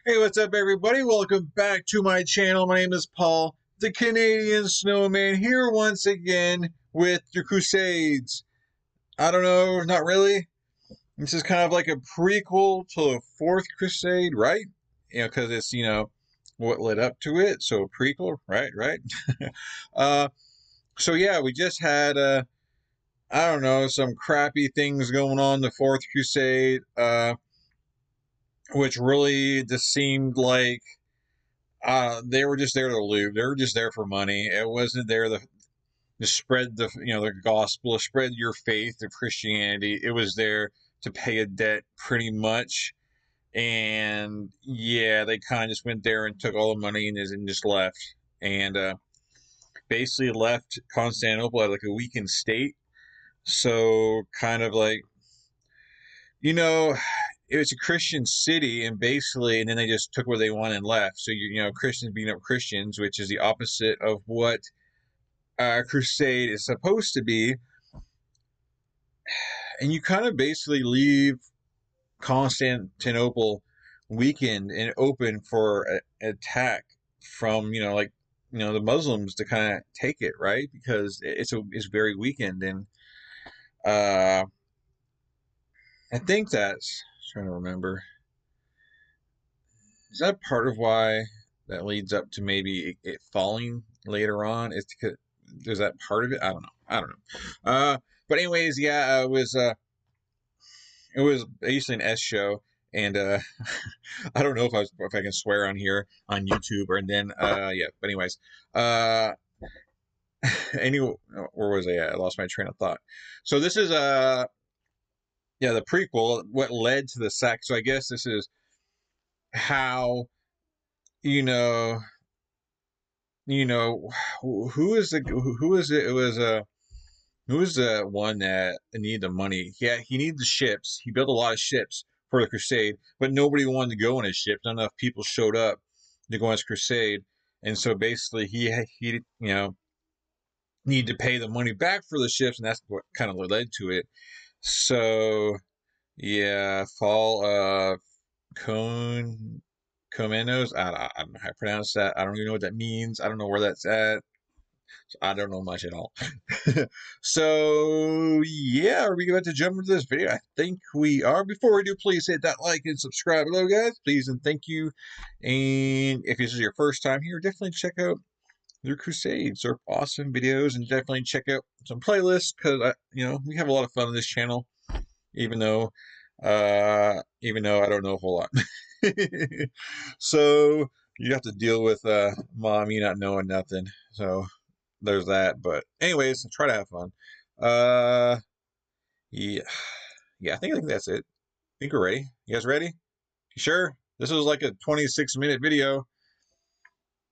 Hey, what's up, everybody? Welcome back to my channel. My name is Paul, the Canadian Snowman, here once again with the Crusades. I don't know, not really. This is kind of like a prequel to the Fourth Crusade, right? Because it's, what led up to it. So, prequel, right, right? uh, so, yeah, we just had, I don't know, some crappy things going on the Fourth Crusade, which really just seemed like they were just there to loot. They were just there for money. It wasn't there to spread the gospel, to spread your faith of Christianity. It was there to pay a debt, pretty much. And yeah, they kind of just went there and took all the money and just left. And basically left Constantinople at like a weakened state. So kind of like, you know, it was a Christian city, and then they just took what they wanted and left. So Christians beating up Christians, which is the opposite of what a crusade is supposed to be. And you kind of basically leave Constantinople weakened and open for an attack from the Muslims to kind of take it, right? Because it's very weakened. And I think that's trying to remember. Is that part of why that leads up to maybe it falling later on? Is that part of it? I don't know. But anyways, yeah, it was basically an S show, and I don't know if I can swear on here on YouTube or then yeah. But anyways, anyway, where was I at? I lost my train of thought. So this is yeah, the prequel, what led to the sack. So I guess this is how who is it? It was who was the one that needed the money? Yeah, he needed the ships. He built a lot of ships for the crusade, but nobody wanted to go on his ship. Not enough people showed up to go on his crusade, and so basically he needed to pay the money back for the ships, and that's what kind of led to it. So yeah, fall of Komnenos. I don't know how to pronounce that. I don't even know what that means. I don't know where that's at. I don't know much at all. So yeah, are we about to jump into this video? I think we are. Before we do, please hit that like and subscribe below, guys. Please and thank you. And if this is your first time here, definitely check out their Crusades. They're awesome videos, and definitely check out some playlists because we have a lot of fun on this channel, even though I don't know a whole lot. So you have to deal with mommy not knowing nothing. So there's that. But anyways, try to have fun. Yeah, I think that's it. I think we're ready. You guys ready? You sure? This was like a 26-minute video.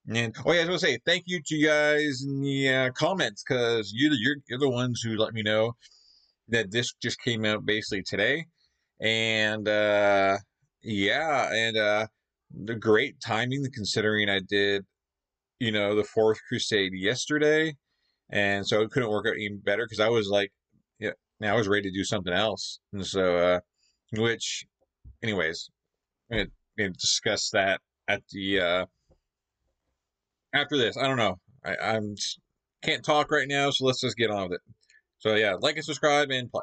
And oh yeah, I was gonna say thank you to you guys in the comments, because you're the ones who let me know that this just came out basically today. And yeah, and the great timing considering I did the Fourth Crusade yesterday, and so it couldn't work out even better because I was like, yeah, now I was ready to do something else. And so which anyways, we're gonna discuss that at the after this. I don't know, I'm can't talk right now, so let's just get on with it. So yeah, like and subscribe and play.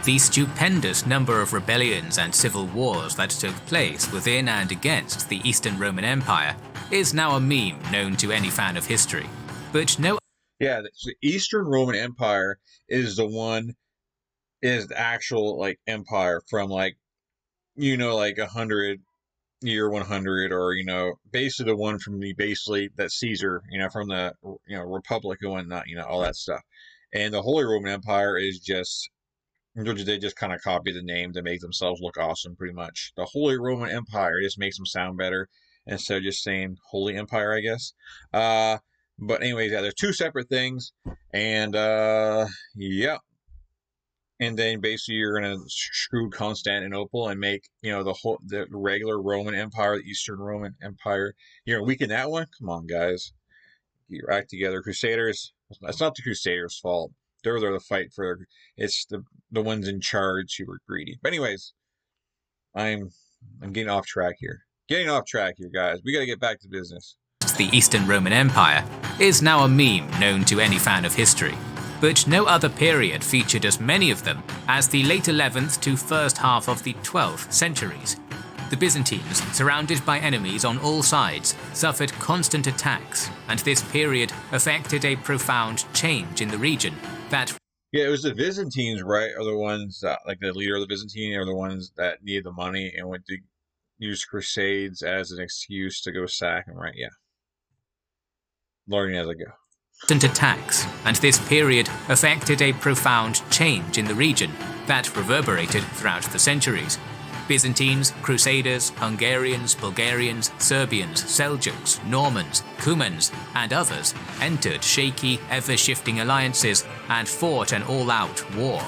The stupendous number of rebellions and civil wars that took place within and against the Eastern Roman Empire is now a meme known to any fan of history. But no. Yeah, the Eastern Roman Empire is the actual like empire from like 100 100, or basically the one from that Caesar, from the Republic and whatnot, all that stuff. And the Holy Roman Empire is just, they just kind of copy the name to make themselves look awesome, pretty much. The Holy Roman Empire just makes them sound better instead of just saying Holy Empire, I guess. But anyways, yeah, there's two separate things, and yeah. And then basically you're gonna screw Constantinople and make the regular Roman Empire, the Eastern Roman Empire. You're gonna weaken that one. Come on, guys, get your act together, Crusaders. That's not the Crusaders' fault. they're there to fight for. It's the ones in charge who were greedy. But anyways, I'm getting off track here. Getting off track here, guys. We got to get back to business. The Eastern Roman Empire is now a meme known to any fan of history, but no other period featured as many of them as the late 11th to first half of the 12th centuries. The Byzantines, surrounded by enemies on all sides, suffered constant attacks, and this period affected a profound change in the region that... Yeah, it was the Byzantines, right, are the ones that, like the leader of the Byzantine, are the ones that needed the money and went to use crusades as an excuse to go sack them, right? Yeah. Learning as I go. Constant attacks, and this period affected a profound change in the region that reverberated throughout the centuries. Byzantines, Crusaders, Hungarians, Bulgarians, Serbians, Seljuks, Normans, Cumans, and others entered shaky, ever-shifting alliances and fought an all-out war.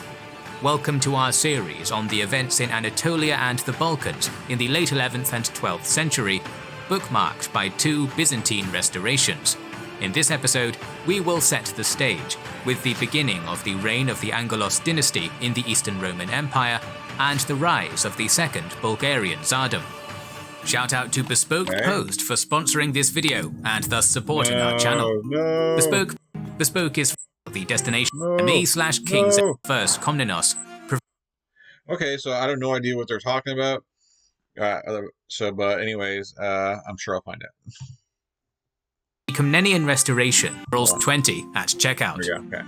Welcome to our series on the events in Anatolia and the Balkans in the late 11th and 12th century, bookmarked by 2 Byzantine restorations. In this episode, we will set the stage with the beginning of the reign of the Angelos dynasty in the Eastern Roman Empire and the rise of the Second Bulgarian Tsardom. Shout out to Bespoke Post for sponsoring this video and thus supporting our channel. Bespoke is the destination me/Kings first Komnenos. Okay, so I have no idea what they're talking about. But anyways, I'm sure I'll find out. The Komnenian Restoration, rules 20 at checkout. There we go. Okay.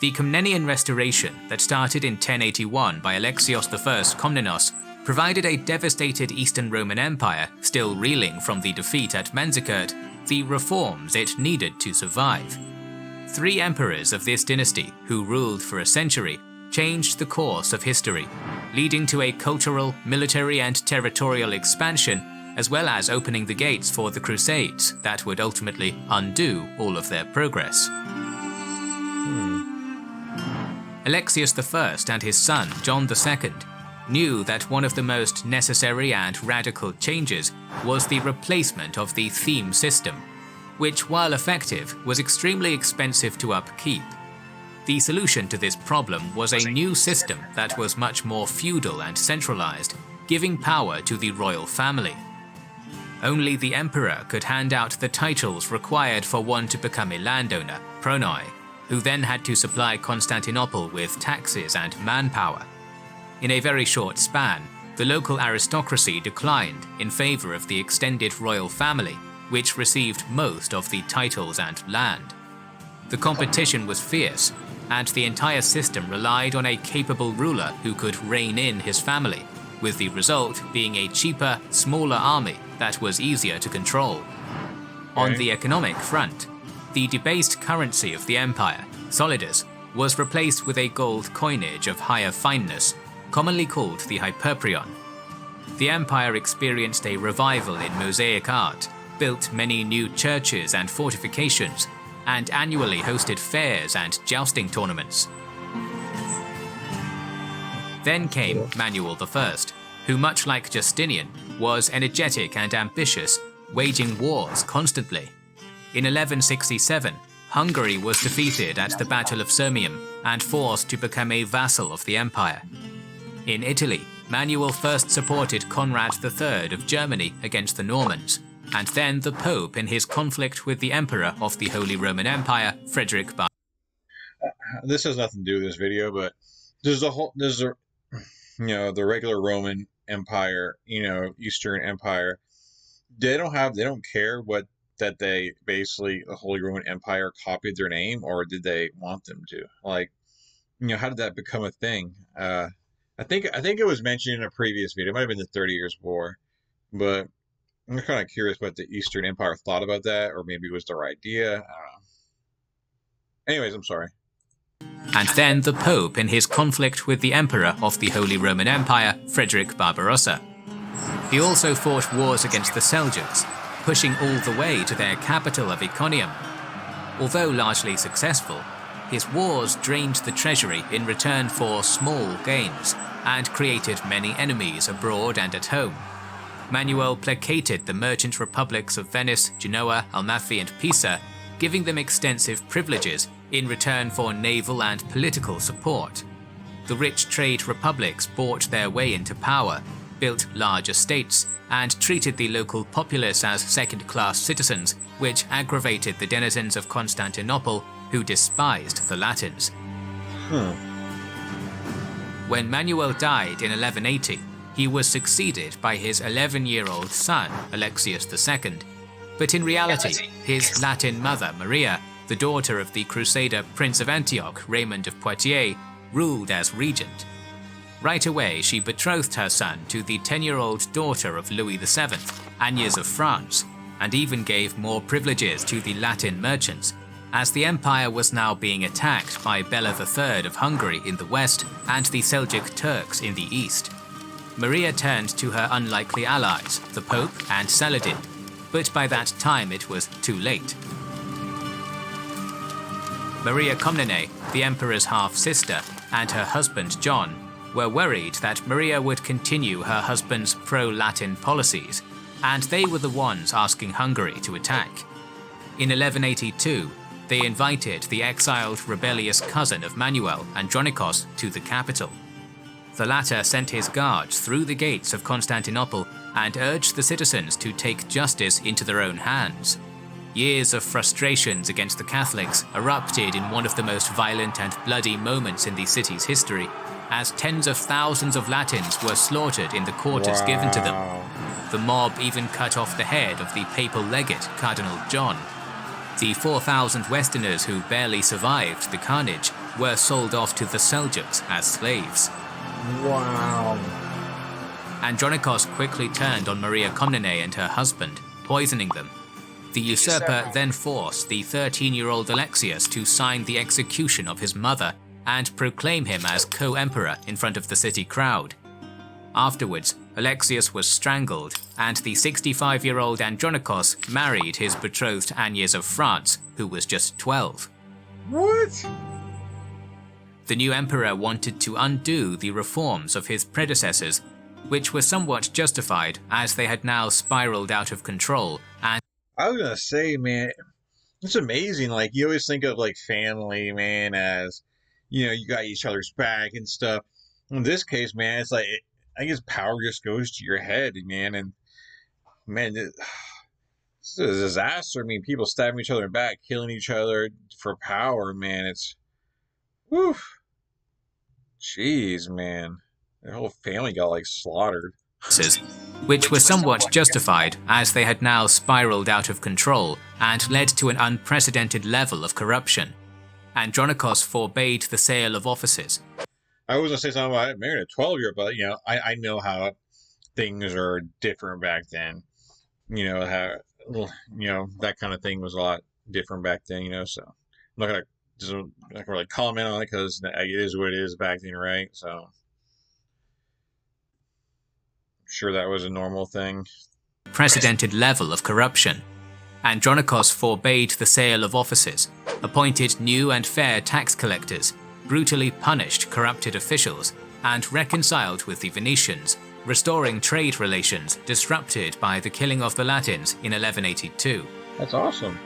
The Komnenian Restoration that started in 1081 by Alexios I Komnenos provided a devastated Eastern Roman Empire, still reeling from the defeat at Manzikert, the reforms it needed to survive. 3 emperors of this dynasty, who ruled for a century, changed the course of history, leading to a cultural, military and territorial expansion, as well as opening the gates for the Crusades that would ultimately undo all of their progress. Alexios I and his son, John II, knew that one of the most necessary and radical changes was the replacement of the theme system, which, while effective, was extremely expensive to upkeep. The solution to this problem was a new system that was much more feudal and centralized, giving power to the royal family. Only the emperor could hand out the titles required for one to become a landowner, pronoi, who then had to supply Constantinople with taxes and manpower. In a very short span, the local aristocracy declined in favor of the extended royal family, which received most of the titles and land. The competition was fierce, and the entire system relied on a capable ruler who could rein in his family, with the result being a cheaper, smaller army that was easier to control. On the economic front, the debased currency of the empire, solidus, was replaced with a gold coinage of higher fineness, commonly called the hyperprion. The empire experienced a revival in mosaic art, built many new churches and fortifications, and annually hosted fairs and jousting tournaments. Then came Manuel I, who, much like Justinian, was energetic and ambitious, waging wars constantly. In 1167, Hungary was defeated at the Battle of Sirmium and forced to become a vassal of the empire. In Italy, Manuel first supported Conrad III of Germany against the Normans, and then the Pope in his conflict with the Emperor of the Holy Roman Empire, Frederick Barbarossa. This has nothing to do with this video, but the regular Roman Empire, Eastern Empire. They don't care that they basically, the Holy Roman Empire copied their name, or did they want them to? How did that become a thing? I think it was mentioned in a previous video. It might have been the 30 Years' War, but I'm kind of curious what the Eastern Empire thought about that, or maybe it was their idea. I don't know. Anyways, I'm sorry. And then the Pope in his conflict with the Emperor of the Holy Roman Empire, Frederick Barbarossa. He also fought wars against the Seljuks, pushing all the way to their capital of Iconium. Although largely successful, his wars drained the treasury in return for small gains, and created many enemies abroad and at home. Manuel placated the merchant republics of Venice, Genoa, Almaty and Pisa, giving them extensive privileges in return for naval and political support. The rich trade republics bought their way into power, built large estates, and treated the local populace as second-class citizens, which aggravated the denizens of Constantinople, who despised the Latins. When Manuel died in 1180, he was succeeded by his 11-year-old son, Alexius II, but in reality, his Latin mother, Maria, the daughter of the Crusader Prince of Antioch, Raymond of Poitiers, ruled as regent. Right away, she betrothed her son to the 10-year-old daughter of Louis VII, Agnes of France, and even gave more privileges to the Latin merchants, as the empire was now being attacked by Bela III of Hungary in the west and the Seljuk Turks in the east. Maria turned to her unlikely allies, the Pope and Saladin, but by that time it was too late. Maria Komnene, the emperor's half-sister, and her husband John were worried that Maria would continue her husband's pro-Latin policies, and they were the ones asking Hungary to attack. In 1182, they invited the exiled rebellious cousin of Manuel, Andronikos, to the capital. The latter sent his guards through the gates of Constantinople and urged the citizens to take justice into their own hands. Years of frustrations against the Catholics erupted in one of the most violent and bloody moments in the city's history, as tens of thousands of Latins were slaughtered in the quarters given to them. The mob even cut off the head of the papal legate, Cardinal John. The 4,000 Westerners who barely survived the carnage were sold off to the Seljuks as slaves. Wow. Andronikos quickly turned on Maria Komnene and her husband, poisoning them. The usurper then forced the 13-year-old Alexius to sign the execution of his mother and proclaim him as co-emperor in front of the city crowd. Afterwards, Alexius was strangled, and the 65-year-old Andronikos married his betrothed Agnes of France, who was just 12. What? The new emperor wanted to undo the reforms of his predecessors, which were somewhat justified as they had now spiraled out of control. And I was gonna say, man, it's amazing. Like, you always think of like family, man, as, you know, you got each other's back and stuff. In this case, man, it's like, I guess power just goes to your head, man. And man, it's a disaster. I mean, people stabbing each other in the back, killing each other for power, man. It's, whew. Jeez, man. Their whole family got like slaughtered. Which were somewhat justified as they had now spiraled out of control and led to an unprecedented level of corruption. Andronikos forbade the sale of offices. I was going to say something about marrying a 12-year-old, but, you know, I know how things are different back then. You know, how, you know, that kind of thing was a lot different back then, you know, so I'm not going to just not really comment on it because it is what it is back then, right? So I'm sure that was a normal thing. Precedented level of corruption. Andronikos forbade the sale of offices, appointed new and fair tax collectors, brutally punished corrupted officials, and reconciled with the Venetians, restoring trade relations disrupted by the killing of the Latins in 1182. That's awesome.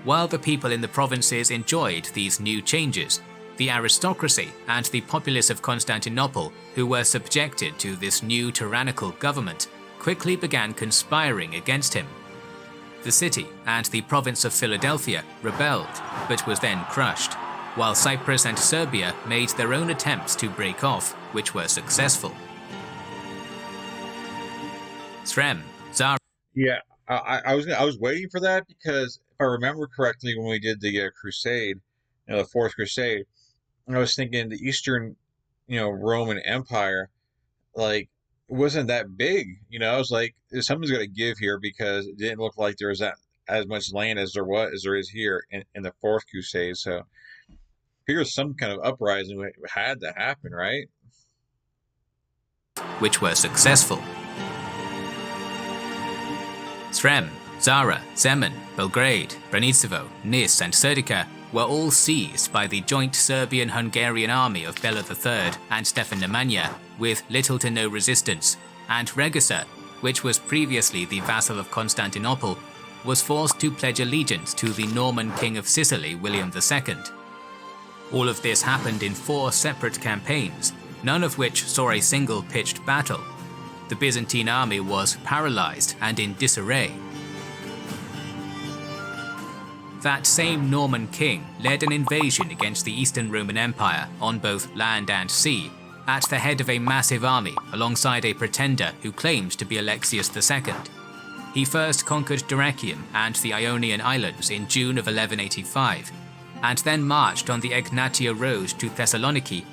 While the people in the provinces enjoyed these new changes, the aristocracy and the populace of Constantinople, who were subjected to this new tyrannical government, quickly began conspiring against him. The city and the province of Philadelphia rebelled, but was then crushed, while Cyprus and Serbia made their own attempts to break off, which were successful. Srem, Zara. Yeah, I was waiting for that because if I remember correctly, when we did the Crusade, you know, the Fourth Crusade, I was thinking the Eastern, you know, Roman Empire, like, wasn't that big. You know, I was like, something's going to give here because it didn't look like there was that as much land as there is here in the Fourth Crusade. So here's some kind of uprising had to happen, right? Which were successful. Srem, Zara, Zemun, Belgrade, Branicevo, Nis, and Serdica were all seized by the joint Serbian-Hungarian army of Bela III and Stefan Nemanja with little to no resistance, and Regisa, which was previously the vassal of Constantinople, was forced to pledge allegiance to the Norman King of Sicily, William II. All of this happened in 4 separate campaigns, none of which saw a single pitched battle. The Byzantine army was paralyzed and in disarray. That same Norman king led an invasion against the Eastern Roman Empire on both land and sea, at the head of a massive army alongside a pretender who claimed to be Alexius II. He first conquered Dyrrhachium and the Ionian Islands in June of 1185, and then marched on the Egnatia road to Thessaloniki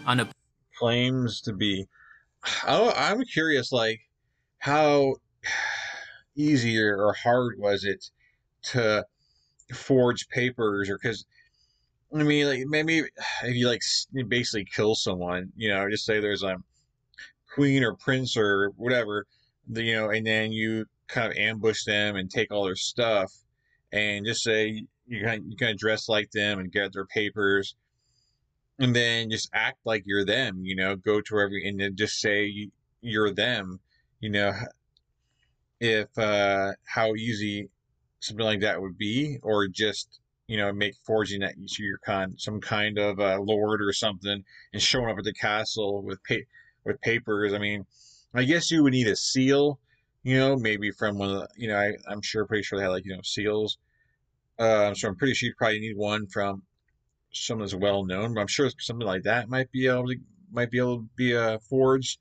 claims to be. I'm curious, like, how easy or hard was it to forge papers, or because I mean, like, maybe if you like basically kill someone, just say there's a queen or prince or whatever, and then you kind of ambush them and take all their stuff, and just say you kind of dress like them and get their papers, and then just act like you're them, go to and then just say you're them, if how easy something like that would be, or just make forging that you're some kind of lord or something, and showing up at the castle with papers. I mean, I guess you would need a seal, maybe from one of the, I'm pretty sure they had, like, seals. So I'm pretty sure you probably need one from someone that's well known, but I'm sure something like that might be able to be forged.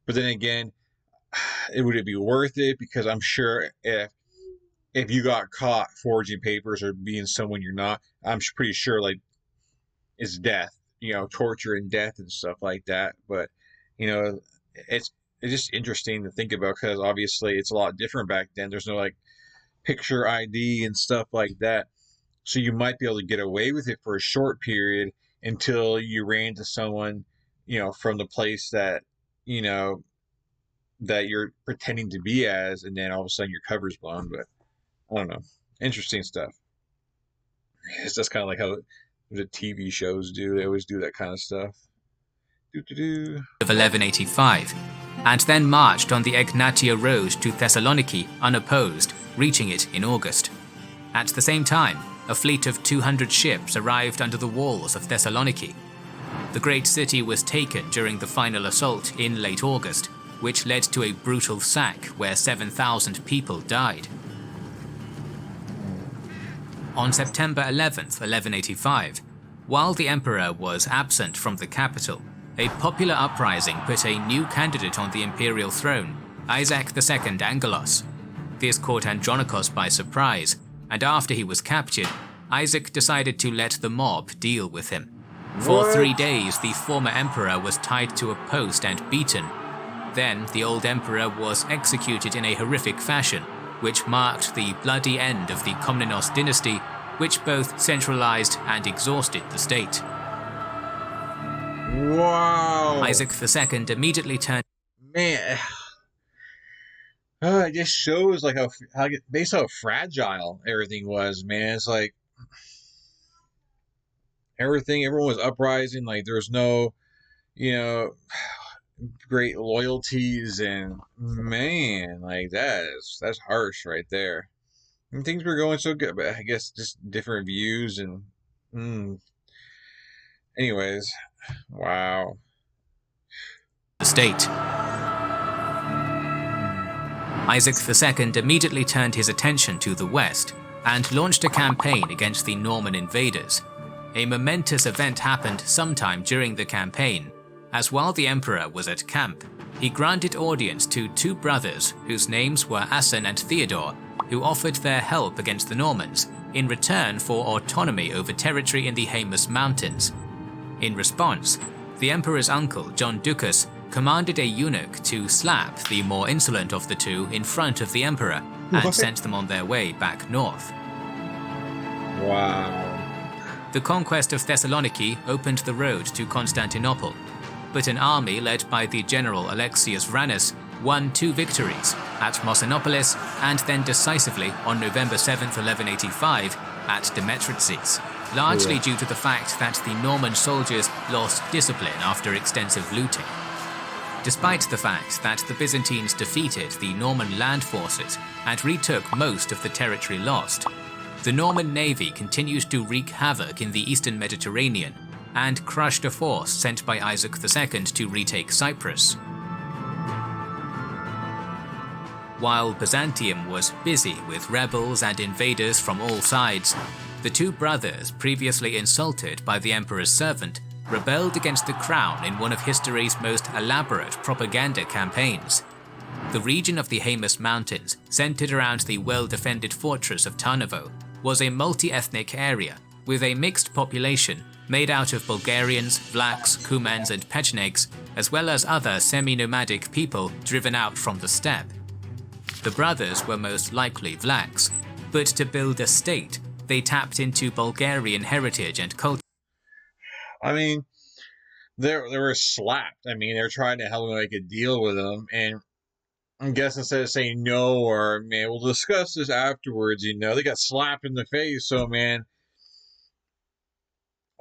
But then again, would it be worth it? Because I'm sure if you got caught forging papers or being someone you're not, I'm pretty sure, like, it's death, torture and death and stuff like that. But it's just interesting to think about, because obviously it's a lot different back then. There's no, like, picture ID and stuff like that, so you might be able to get away with it for a short period until you ran into someone, from the place that that you're pretending to be as, and then all of a sudden your cover's blown. But I don't know, interesting stuff. It's just kind of like how the TV shows do. They always do that kind of stuff. Of 1185, and then marched on the Egnatia road to Thessaloniki unopposed, reaching it in August. At the same time, a fleet of 200 ships arrived under the walls of Thessaloniki. The great city was taken during the final assault in late August, which led to a brutal sack where 7,000 people died. On September 11th, 1185, while the emperor was absent from the capital, a popular uprising put a new candidate on the imperial throne, Isaac II Angelos. This caught Andronikos by surprise, and after he was captured, Isaac decided to let the mob deal with him. For 3 days, the former emperor was tied to a post and beaten. Then, the old emperor was executed in a horrific fashion, which marked the bloody end of the Komnenos dynasty, which both centralized and exhausted the state. Wow! Isaac II immediately turned... Man, it just shows, like, based on how fragile everything was, man. It's like everyone was uprising, like there was no, great loyalties, and man, like that's harsh right there. And things were going so good, but I guess just different views and anyways, wow. The state. Isaac II immediately turned his attention to the west and launched a campaign against the Norman invaders. A momentous event happened sometime during the campaign, as while the emperor was at camp, he granted audience to 2 brothers whose names were Asen and Theodore, who offered their help against the Normans in return for autonomy over territory in the Haemus Mountains. In response, the emperor's uncle, John Ducas, commanded a eunuch to slap the more insolent of the 2 in front of the emperor and sent them on their way back north. Wow. The conquest of Thessaloniki opened the road to Constantinople, but an army led by the general Alexius Ranus won 2 victories at Mosynopolis and then decisively on November 7, 1185 at Demetritzes, largely due to the fact that the Norman soldiers lost discipline after extensive looting. Despite the fact that the Byzantines defeated the Norman land forces and retook most of the territory lost, the Norman navy continued to wreak havoc in the eastern Mediterranean and crushed a force sent by Isaac II to retake Cyprus. While Byzantium was busy with rebels and invaders from all sides, the two brothers, previously insulted by the emperor's servant, rebelled against the crown in one of history's most elaborate propaganda campaigns. The region of the Haemus Mountains, centered around the well-defended fortress of Tarnovo, was a multi-ethnic area with a mixed population made out of Bulgarians, Vlachs, Cumans and Pechenegs, as well as other semi-nomadic people driven out from the steppe. The brothers were most likely Vlachs, but to build a state, they tapped into Bulgarian heritage and culture. I mean, they were slapped. I mean, they're trying to help them make a deal with them, and I guess instead of saying no or, man, we'll discuss this afterwards, you know, they got slapped in the face. So, man,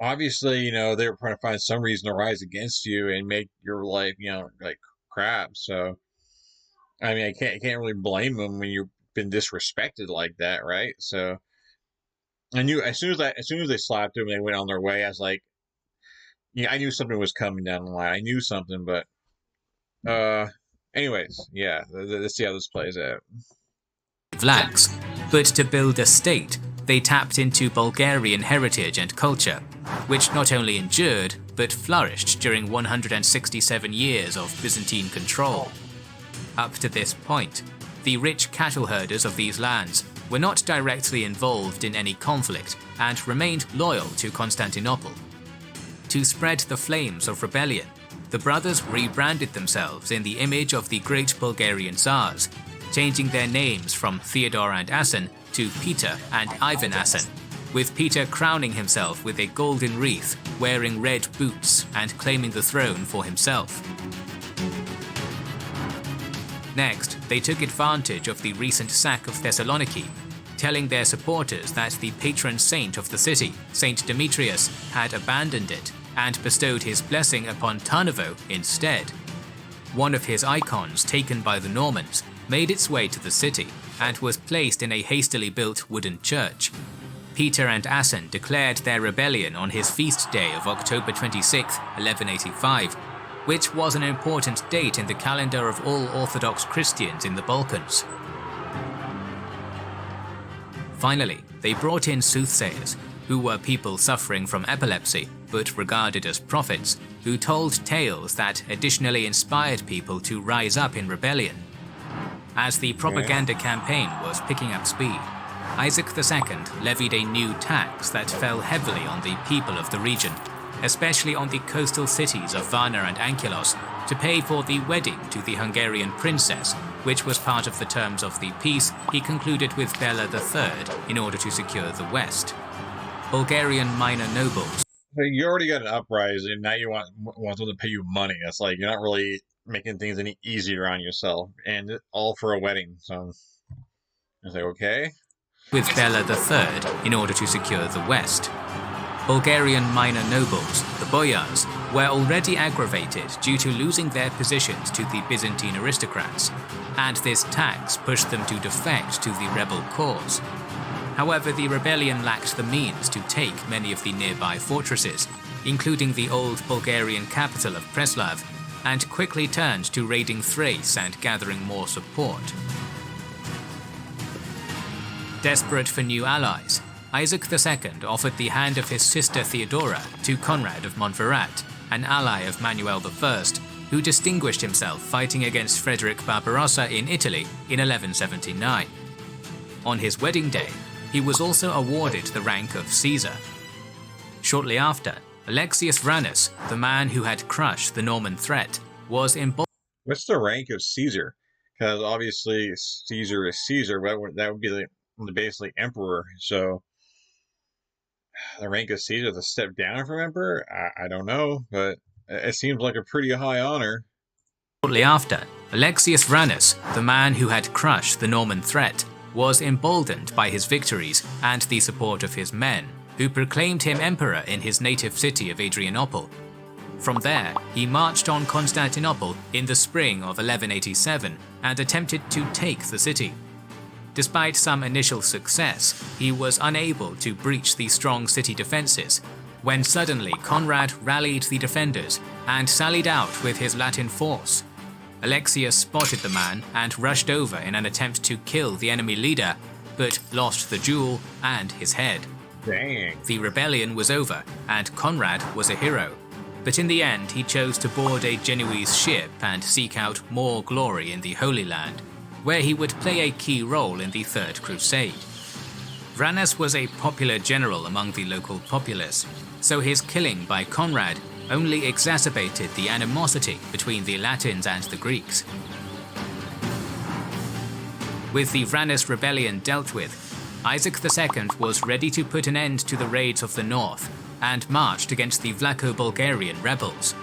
obviously, you know, they were trying to find some reason to rise against you and make your life, you know, like crap. So, I mean, I can't really blame them when you've been disrespected like that, right? So, I knew as soon as they slapped him, they went on their way. I was like, yeah, I knew something was coming down the line. I knew something, but anyways, yeah, let's see how this plays out. Vlachs, but to build a state, they tapped into Bulgarian heritage and culture, which not only endured, but flourished during 167 years of Byzantine control. Up to this point, the rich cattle herders of these lands were not directly involved in any conflict and remained loyal to Constantinople. To spread the flames of rebellion, the brothers rebranded themselves in the image of the great Bulgarian Tsars, changing their names from Theodore and Asen to Peter and Ivan Asen, with Peter crowning himself with a golden wreath, wearing red boots and claiming the throne for himself. Next, they took advantage of the recent sack of Thessaloniki, telling their supporters that the patron saint of the city, Saint Demetrius, had abandoned it and bestowed his blessing upon Tarnovo instead. One of his icons taken by the Normans made its way to the city and was placed in a hastily built wooden church. Peter and Asen declared their rebellion on his feast day of October 26, 1185, which was an important date in the calendar of all Orthodox Christians in the Balkans. Finally, they brought in soothsayers, who were people suffering from epilepsy but regarded as prophets, who told tales that additionally inspired people to rise up in rebellion. As the propaganda campaign was picking up speed, Isaac II levied a new tax that fell heavily on the people of the region, especially on the coastal cities of Varna and Angelos, to pay for the wedding to the Hungarian princess, which was part of the terms of the peace he concluded with Bela III in order to secure the West. Bulgarian minor nobles. You already got an uprising, now you want them to pay you money. That's like, you're not really making things any easier on yourself, and all for a wedding. So I say, okay. With Bela III in order to secure the West. Bulgarian minor nobles, the boyars, were already aggravated due to losing their positions to the Byzantine aristocrats, and this tax pushed them to defect to the rebel cause. However, the rebellion lacked the means to take many of the nearby fortresses, including the old Bulgarian capital of Preslav, and quickly turned to raiding Thrace and gathering more support. Desperate for new allies, Isaac II offered the hand of his sister Theodora to Conrad of Montferrat, an ally of Manuel I, who distinguished himself fighting against Frederick Barbarossa in Italy in 1179. On his wedding day, he was also awarded the rank of Caesar. Shortly after, Alexius Ranus, the man who had crushed the Norman threat, was emboldened. What's the rank of Caesar? Because obviously Caesar is Caesar, but that would be the basically emperor. So the rank of Caesar is a step down from emperor? I don't know, but it seems like a pretty high honor. Shortly after, Alexius Ranus, the man who had crushed the Norman threat, was emboldened by his victories and the support of his men, who proclaimed him emperor in his native city of Adrianople. From there, he marched on Constantinople in the spring of 1187 and attempted to take the city. Despite some initial success, he was unable to breach the strong city defenses, when suddenly Conrad rallied the defenders and sallied out with his Latin force. Alexius spotted the man and rushed over in an attempt to kill the enemy leader, but lost the duel and his head. Dang. The rebellion was over, and Conrad was a hero. But in the end, he chose to board a Genoese ship and seek out more glory in the Holy Land, where he would play a key role in the Third Crusade. Vranes was a popular general among the local populace, so his killing by Conrad only exacerbated the animosity between the Latins and the Greeks. With the Vranes rebellion dealt with, Isaac II was ready to put an end to the raids of the north and marched against the Vlacho-Bulgarian rebels.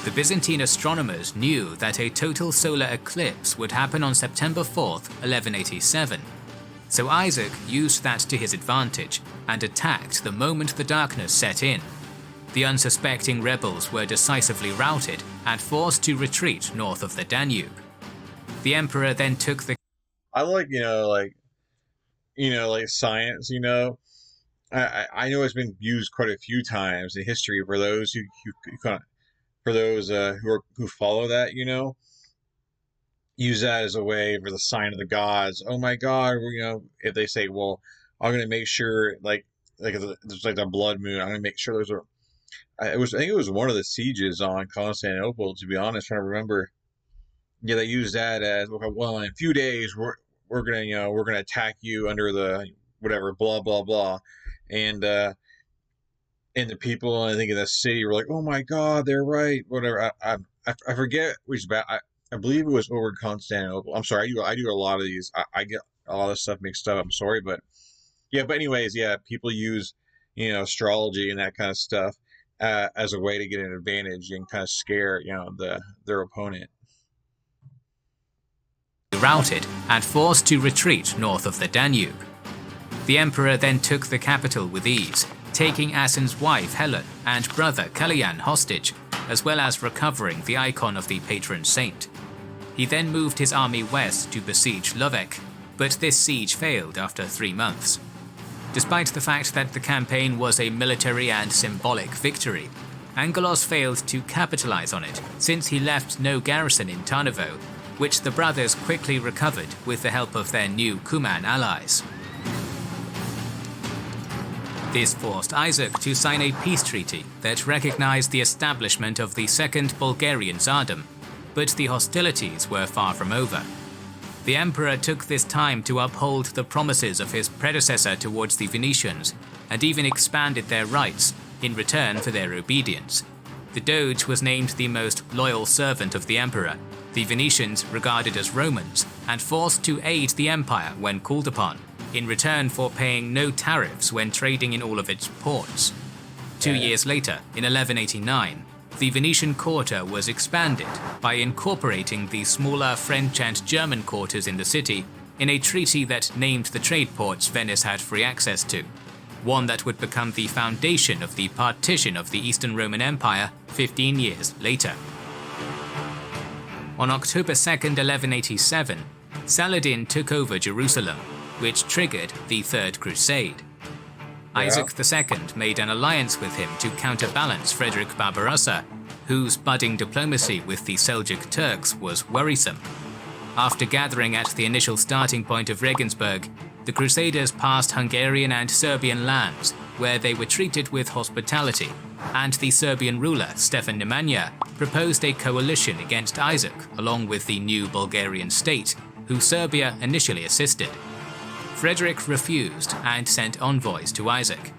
The Byzantine astronomers knew that a total solar eclipse would happen on September 4th, 1187. So Isaac used that to his advantage and attacked the moment the darkness set in. The unsuspecting rebels were decisively routed and forced to retreat north of the Danube. The emperor then took the... I like, science, I know it's been used quite a few times in history for those who follow that, use that as a way for the sign of the gods. Oh my God, if they say, well, I'm gonna make sure there's like the blood moon. I'm gonna make sure there's I think it was one of the sieges on Constantinople. To be honest, trying to remember. Yeah, they used that as, well, in a few days we're gonna attack you under the whatever, blah blah blah, and the people, I think, in the city were like, oh my God, they're right, whatever. I forget which I believe it was over Constantinople. I'm sorry, I do a lot of these. I get a lot of stuff mixed up. I'm sorry, but yeah. But anyways, yeah, people use astrology and that kind of stuff as a way to get an advantage and kind of scare their opponent. Routed and forced to retreat north of the Danube. The emperor then took the capital with ease, taking Asen's wife Helen and brother Kalyan hostage, as well as recovering the icon of the patron saint. He then moved his army west to besiege Lovek, but this siege failed after 3 months. Despite the fact that the campaign was a military and symbolic victory, Angelos failed to capitalize on it since he left no garrison in Tarnovo, which the brothers quickly recovered with the help of their new Cuman allies. This forced Isaac to sign a peace treaty that recognized the establishment of the Second Bulgarian Tsardom, but the hostilities were far from over. The emperor took this time to uphold the promises of his predecessor towards the Venetians, and even expanded their rights in return for their obedience. The Doge was named the most loyal servant of the emperor, the Venetians regarded as Romans, and forced to aid the empire when called upon, in return for paying no tariffs when trading in all of its ports. 2 years later, in 1189, the Venetian quarter was expanded by incorporating the smaller French and German quarters in the city in a treaty that named the trade ports Venice had free access to, one that would become the foundation of the partition of the Eastern Roman Empire 15 years later. On October 2nd, 1187, Saladin took over Jerusalem, which triggered the Third Crusade. Isaac II made an alliance with him to counterbalance Frederick Barbarossa, whose budding diplomacy with the Seljuk Turks was worrisome. After gathering at the initial starting point of Regensburg, the Crusaders passed Hungarian and Serbian lands, where they were treated with hospitality, and the Serbian ruler Stefan Nemanja proposed a coalition against Isaac along with the new Bulgarian state, who Serbia initially assisted. Frederick refused and sent envoys to Isaac.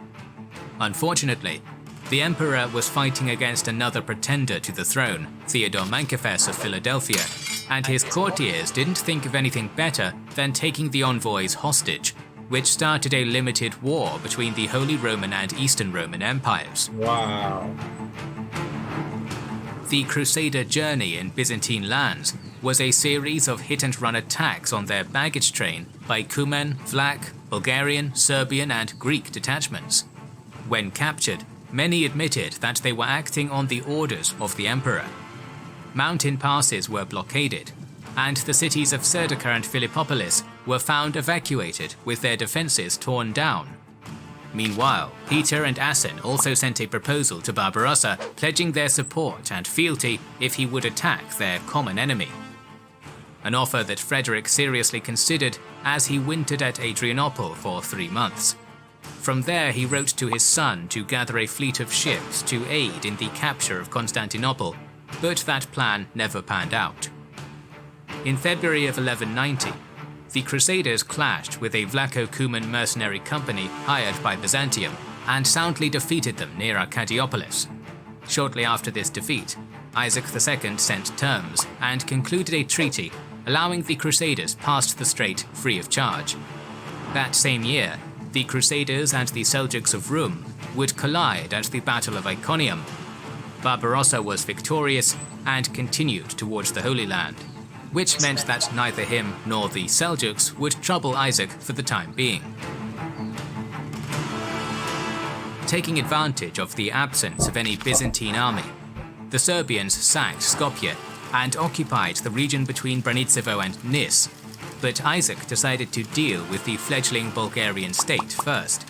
Unfortunately, the emperor was fighting against another pretender to the throne, Theodore Mankiphas of Philadelphia, and his courtiers didn't think of anything better than taking the envoys hostage, which started a limited war between the Holy Roman and Eastern Roman empires. Wow. The Crusader journey in Byzantine lands was a series of hit-and-run attacks on their baggage train by Cuman, Vlach, Bulgarian, Serbian and Greek detachments. When captured, many admitted that they were acting on the orders of the emperor. Mountain passes were blockaded, and the cities of Serdica and Philippopolis were found evacuated with their defences torn down. Meanwhile, Peter and Asen also sent a proposal to Barbarossa pledging their support and fealty if he would attack their common enemy. An offer that Frederick seriously considered as he wintered at Adrianople for 3 months. From there he wrote to his son to gather a fleet of ships to aid in the capture of Constantinople, but that plan never panned out. In February of 1190, the Crusaders clashed with a Vlacho-Cuman mercenary company hired by Byzantium and soundly defeated them near Arcadiopolis. Shortly after this defeat, Isaac II sent terms and concluded a treaty allowing the Crusaders past the strait free of charge. That same year, the Crusaders and the Seljuks of Rum would collide at the Battle of Iconium. Barbarossa was victorious and continued towards the Holy Land, which meant that neither him nor the Seljuks would trouble Isaac for the time being. Taking advantage of the absence of any Byzantine army, the Serbians sacked Skopje and occupied the region between Branicevo and Nis, but Isaac decided to deal with the fledgling Bulgarian state first.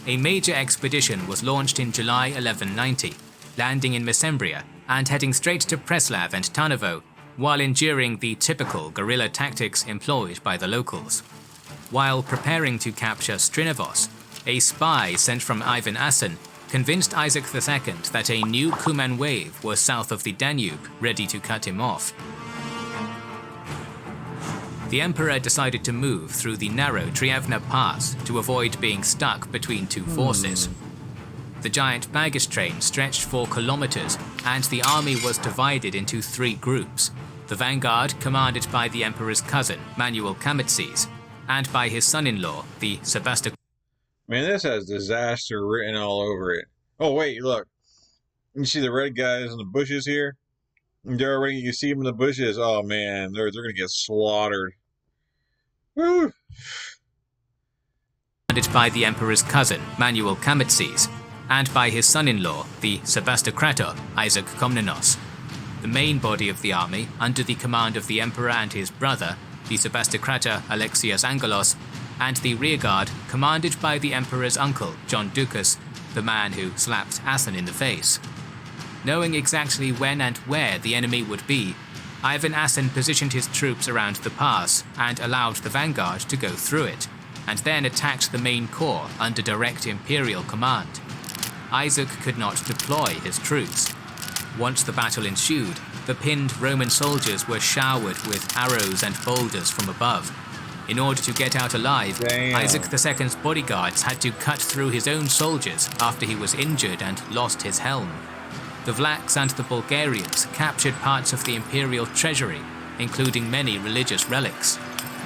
A major expedition was launched in July 1190, landing in Mesembria and heading straight to Preslav and Tarnovo, while enduring the typical guerrilla tactics employed by the locals. While preparing to capture Strinavos, a spy sent from Ivan Asen convinced Isaac II that a new Cuman wave was south of the Danube, ready to cut him off. The emperor decided to move through the narrow Tryavna pass to avoid being stuck between two forces. The giant baggage train stretched for kilometers, and the army was divided into 3 groups. The vanguard, commanded by the emperor's cousin, Manuel Kametsis, and by his son-in-law, the Sebastocrator. Man, this has disaster written all over it. Oh, wait, look. You see the red guys in the bushes here? They're already, you see them in the bushes. Oh, man, they're going to get slaughtered. Woo! Commanded by the emperor's cousin, Manuel Kametsis, and by his son-in-law, the Sebastocrator, Isaac Komnenos. The main body of the army, under the command of the emperor and his brother, the Sebastocrator Alexius Angelos, and the rearguard, commanded by the emperor's uncle, John Ducas, the man who slapped Asen in the face. Knowing exactly when and where the enemy would be, Ivan Asen positioned his troops around the pass and allowed the vanguard to go through it, and then attacked the main corps under direct imperial command. Isaac could not deploy his troops. Once the battle ensued, the pinned Roman soldiers were showered with arrows and boulders from above. In order to get out alive, Isaac II's bodyguards had to cut through his own soldiers after he was injured and lost his helm. The Vlachs and the Bulgarians captured parts of the imperial treasury, including many religious relics.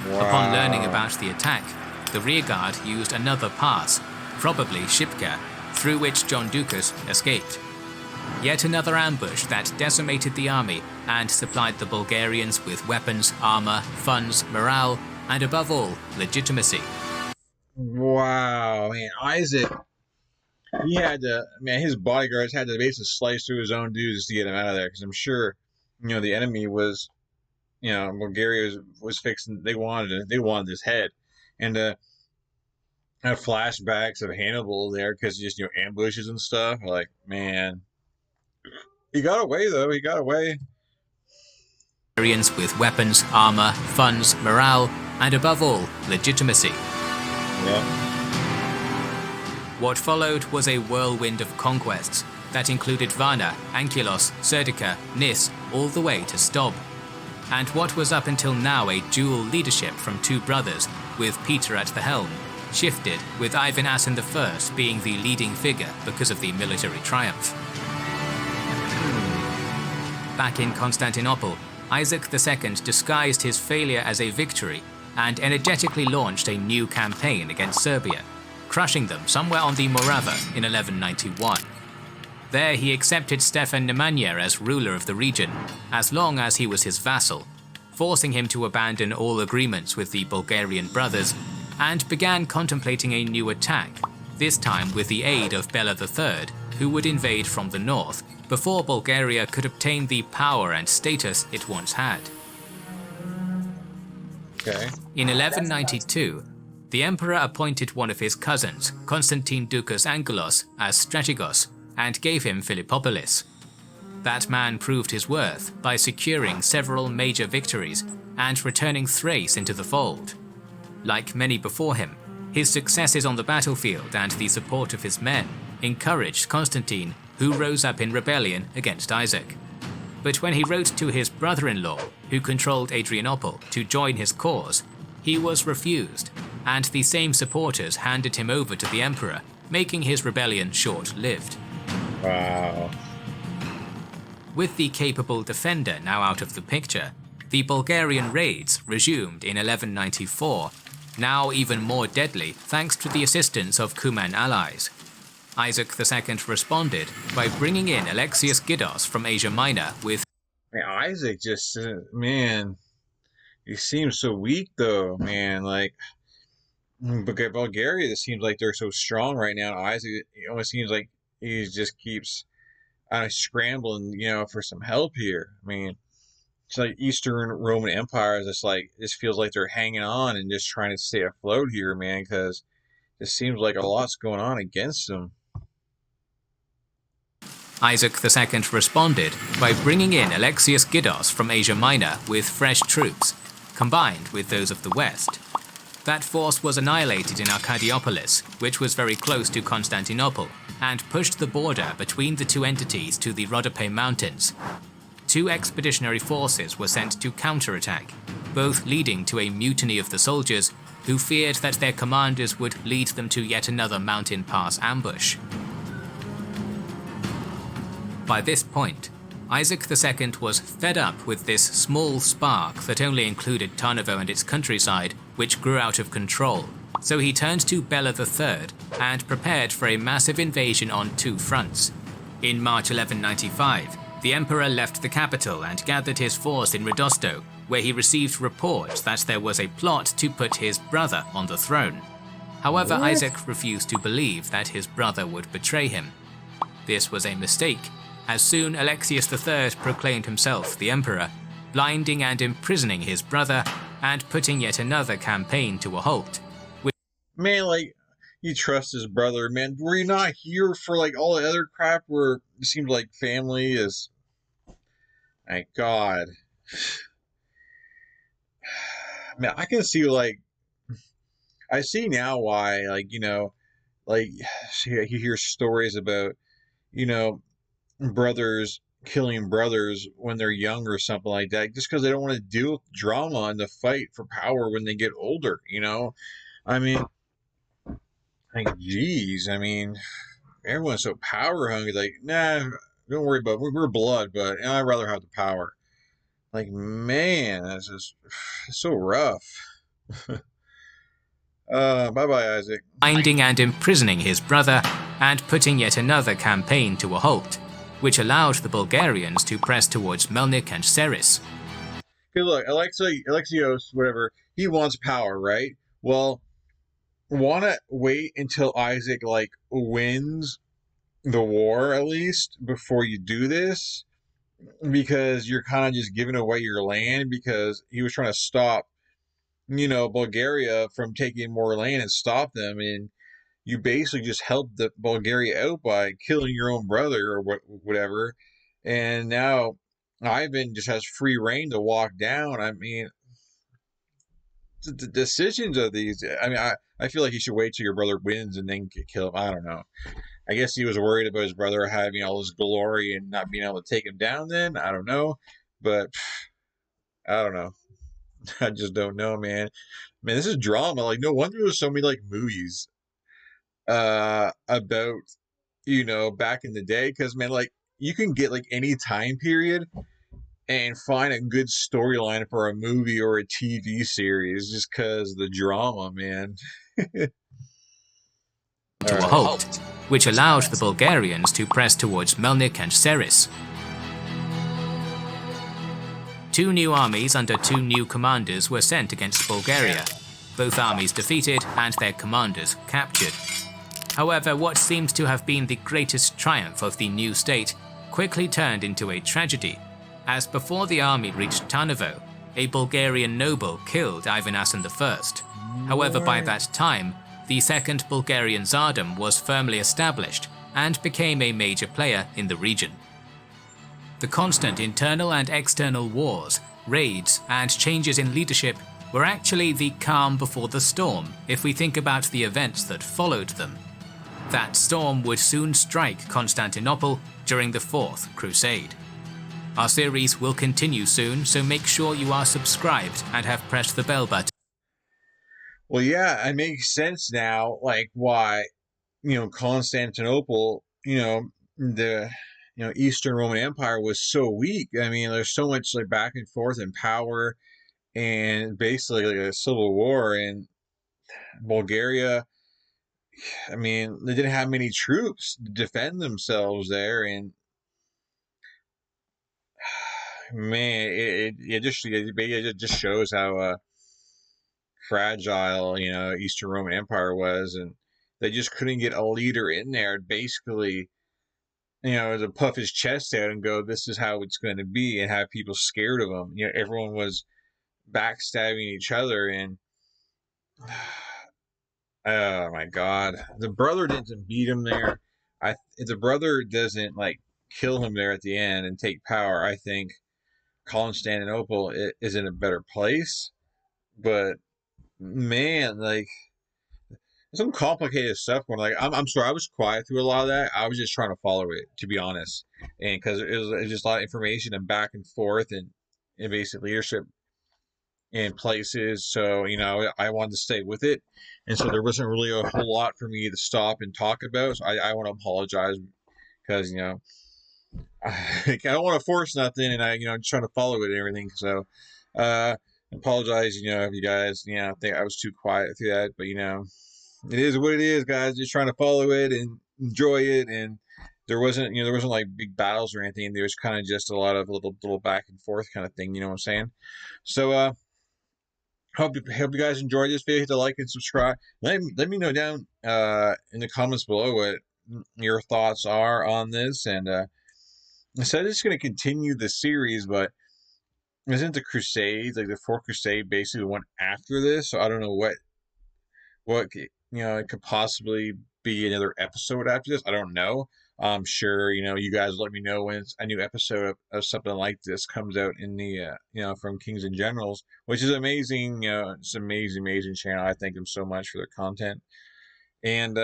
Wow. Upon learning about the attack, the rearguard used another pass, probably Shipka, through which John Ducas escaped. Yet another ambush that decimated the army and supplied the Bulgarians with weapons, armor, funds, morale, and above all, legitimacy. Wow, man, Isaac, he had to, man, his bodyguards had to basically slice through his own dudes to get him out of there, because I'm sure, the enemy was, Bulgaria was fixing, they wanted his head. And I have flashbacks of Hannibal there, because just, ambushes and stuff, like, man, he got away, though, he got away. With weapons, armor, funds, morale, and above all, legitimacy. Yeah. What followed was a whirlwind of conquests that included Varna, Angelos, Serdica, Nis, all the way to Stob. And what was up until now a dual leadership from 2 brothers, with Peter at the helm, shifted, with Ivan Asen I being the leading figure because of the military triumph. Back in Constantinople, Isaac II disguised his failure as a victory and energetically launched a new campaign against Serbia, crushing them somewhere on the Morava in 1191. There he accepted Stefan Nemanja as ruler of the region, as long as he was his vassal, forcing him to abandon all agreements with the Bulgarian brothers, and began contemplating a new attack, this time with the aid of Bela III, who would invade from the north before Bulgaria could obtain the power and status it once had. Okay. In 1192, the emperor appointed one of his cousins, Constantine Ducas Angelos, as strategos and gave him Philippopolis. That man proved his worth by securing several major victories and returning Thrace into the fold. Like many before him, his successes on the battlefield and the support of his men encouraged Constantine, who rose up in rebellion against Isaac. But when he wrote to his brother-in-law, who controlled Adrianople, to join his cause, he was refused, and the same supporters handed him over to the emperor, making his rebellion short-lived. Wow. With the capable defender now out of the picture, the Bulgarian raids resumed in 1194, now even more deadly thanks to the assistance of Cuman allies. Isaac II responded by bringing in Alexius Giddos from Asia Minor with... Man, Isaac just, man, he seems so weak though, man. Like, Bulgaria, it seems like they're so strong right now. Isaac, it almost seems like he just keeps scrambling, for some help here. I mean, it's like Eastern Roman Empire is just like, this feels like they're hanging on and just trying to stay afloat here, man, because it seems like a lot's going on against them. Isaac II responded by bringing in Alexius Giddos from Asia Minor with fresh troops, combined with those of the west. That force was annihilated in Arcadiopolis, which was very close to Constantinople, and pushed the border between the two entities to the Rhodope Mountains. Two expeditionary forces were sent to counterattack, both leading to a mutiny of the soldiers, who feared that their commanders would lead them to yet another mountain pass ambush. By this point, Isaac II was fed up with this small spark that only included Tarnovo and its countryside, which grew out of control, so he turned to Bela III and prepared for a massive invasion on two fronts. In March 1195, the emperor left the capital and gathered his force in Rodosto, where he received reports that there was a plot to put his brother on the throne. However, Isaac refused to believe that his brother would betray him. This was a mistake, as soon Alexius III proclaimed himself the emperor, blinding and imprisoning his brother and putting yet another campaign to a halt. Man, like, you trust his brother, man. Were you not here for, like, all the other crap where it seems like family is... My God. Man, I can see, like... I see now why, like, like, you hear stories about, brothers killing brothers when they're young or something like that, just because they don't want to deal with drama and the fight for power when they get older, I mean, like, geez, I mean, everyone's so power hungry, like, nah, don't worry about it. We're blood, but I'd rather have the power. Like, man, that's just so rough. Bye-bye, Isaac. Binding and imprisoning his brother and putting yet another campaign to a halt, which allowed the Bulgarians to press towards Melnik and Seris. Okay, look, Alexios, whatever, he wants power, right? Well, want to wait until Isaac, like, wins the war, at least, before you do this? Because you're kind of just giving away your land, because he was trying to stop, Bulgaria from taking more land and stop them, and you basically just helped the Bulgaria out by killing your own brother or whatever. And now Ivan just has free reign to walk down. I mean, the decisions of these, I mean, I feel like you should wait till your brother wins and then kill him. I don't know. I guess he was worried about his brother having all his glory and not being able to take him down then. I don't know. But I don't know. I just don't know, man. Man, this is drama. Like, no wonder there's so many, like, movies about, back in the day. Because, man, like, you can get, like, any time period and find a good storyline for a movie or a TV series just because the drama, man. To a halt, which allowed the Bulgarians to press towards Melnik and Seris. Two new armies under two new commanders were sent against Bulgaria, both armies defeated and their commanders captured. However, what seemed to have been the greatest triumph of the new state quickly turned into a tragedy, as before the army reached Tarnovo, a Bulgarian noble killed Ivan Asen I. However, by that time, the Second Bulgarian Tsardom was firmly established and became a major player in the region. The constant internal and external wars, raids, and changes in leadership were actually the calm before the storm if we think about the events that followed them. That storm would soon strike Constantinople during the Fourth Crusade. Our series will continue soon, so make sure you are subscribed and have pressed the bell button. Well, yeah, it makes sense now, like why, Constantinople, the Eastern Roman Empire was so weak. I mean, there's so much like back and forth in power, and basically like a civil war in Bulgaria. I mean, they didn't have many troops to defend themselves there, and man, it just shows how fragile Eastern Roman Empire was, and they just couldn't get a leader in there. Basically, to puff his chest out and go, "This is how it's going to be," and have people scared of him. Everyone was backstabbing each other, and oh my God, the brother didn't beat him there. If the brother doesn't like kill him there at the end and take power, I think Constantinople is in a better place. But man, like some complicated stuff going. Like I'm sorry, I was quiet through a lot of that. I was just trying to follow it, to be honest, and because it was just a lot of information and back and forth and basic leadership in places. So I wanted to stay with it, and so there wasn't really a whole lot for me to stop and talk about. So I want to apologize because I don't want to force nothing, and I'm trying to follow it and everything. So apologize, if you guys think I was too quiet through that, but it is what it is, guys. Just trying to follow it and enjoy it, and there wasn't like big battles or anything. There was kind of just a lot of little back and forth kind of thing. You know what I'm saying? So hope you guys enjoyed this video. Hit the like and subscribe. Let me know down in the comments below what your thoughts are on this. And I said it's going to continue the series, but isn't the Crusades, like the Fourth Crusade, basically the one after this? So I don't know what it could possibly be another episode after this. I don't know. I'm sure you guys let me know when a new episode of something like this comes out in the from Kings and Generals, which is amazing. It's an amazing channel. I thank them so much for their content. And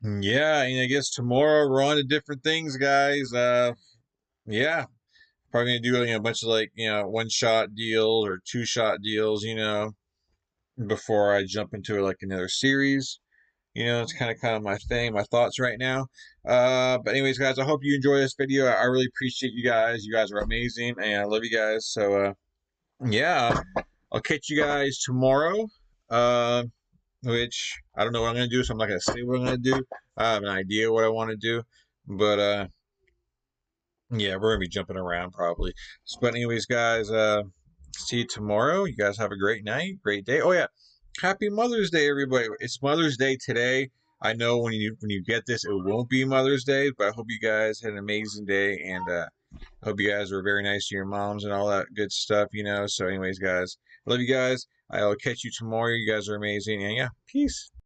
yeah, and I guess tomorrow we're on to different things, guys. Yeah, probably gonna do a bunch of like one-shot deals or two-shot deals, before I jump into like another series. It's kind of my thing, my thoughts right now. But anyways, guys, I hope you enjoy this video. I really appreciate you guys. You guys are amazing, and I love you guys. So yeah, I'll catch you guys tomorrow. Which I don't know what I'm gonna do, so I'm not gonna say what I'm gonna do. I have an idea what I want to do, but yeah, we're gonna be jumping around probably. But anyways, guys, see you tomorrow. You guys have a great night, great day. Oh yeah, happy Mother's Day, everybody. It's Mother's Day today. I know when you get this, it won't be Mother's Day, but I hope you guys had an amazing day, and I hope you guys were very nice to your moms and all that good stuff. So anyways, guys, I love you guys. I'll catch you tomorrow. You guys are amazing, and yeah, peace.